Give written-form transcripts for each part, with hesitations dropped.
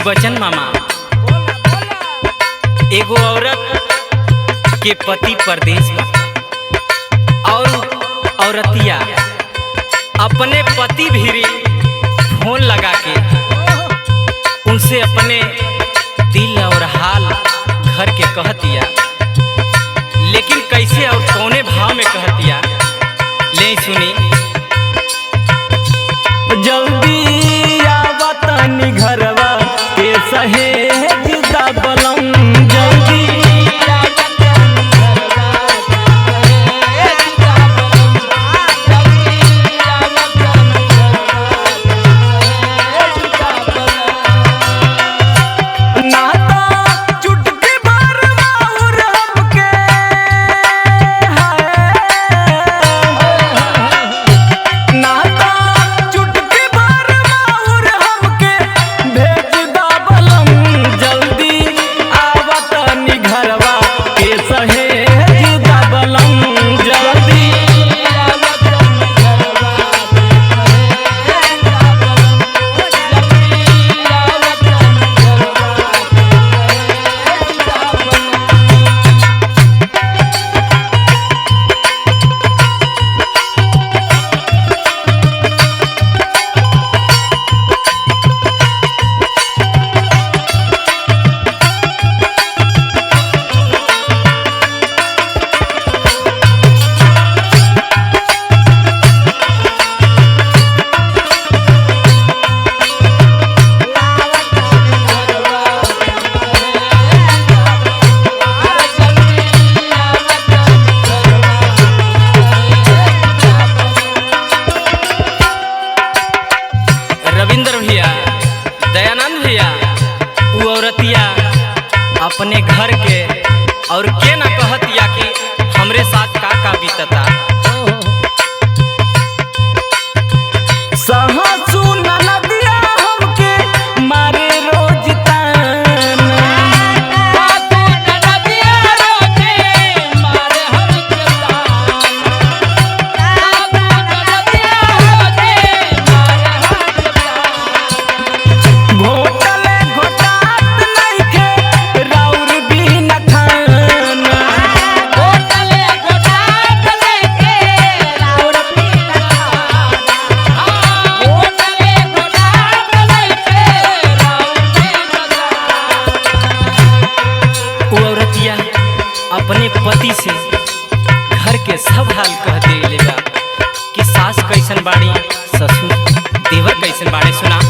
बचन मामा। एगो औरत के पति परदेश में और औरतिया अपने पति भी फोन लगा के उनसे अपने दिल और हाल घर के कहतिया, लेकिन कैसे और कौने भाव में कहतिया ले सुनी। जल्दी आवतनी घरवा के सहेज दा बलम, जल्दी अपने घर के और के ना कहतिया कि हमरे साथ का बीतता। अपने पति से घर के सब हाल कह देगा कि सास कैसन बाड़ी, ससुर देवर कैसन बाड़े। सुना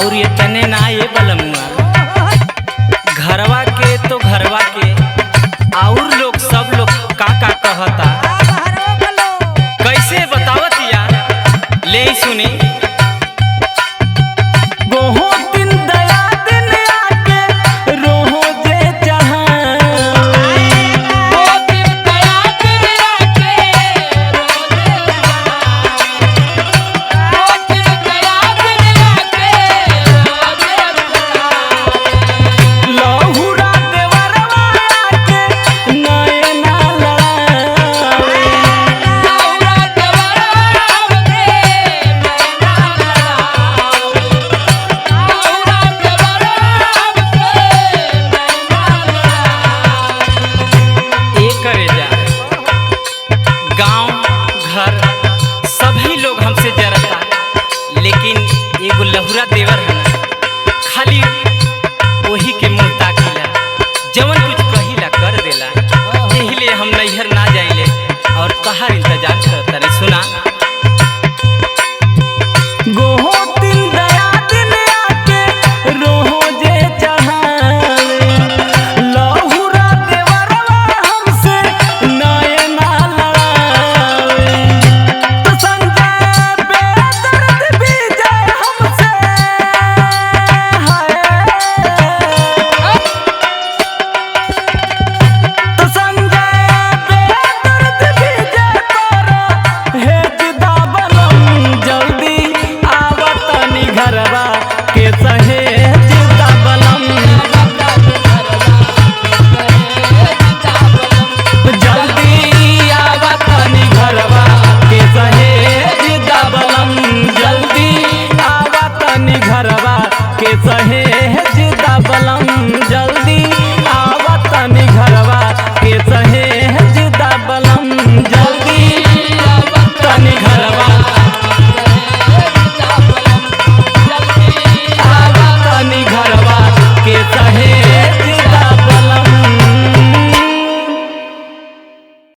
और ये तने ना ये बलमुआ, घरवा के तो घरवा के और लोग सब लोग का कहता कैसे बतावतिया ले सुनी। लहुरा बाहर इंतजार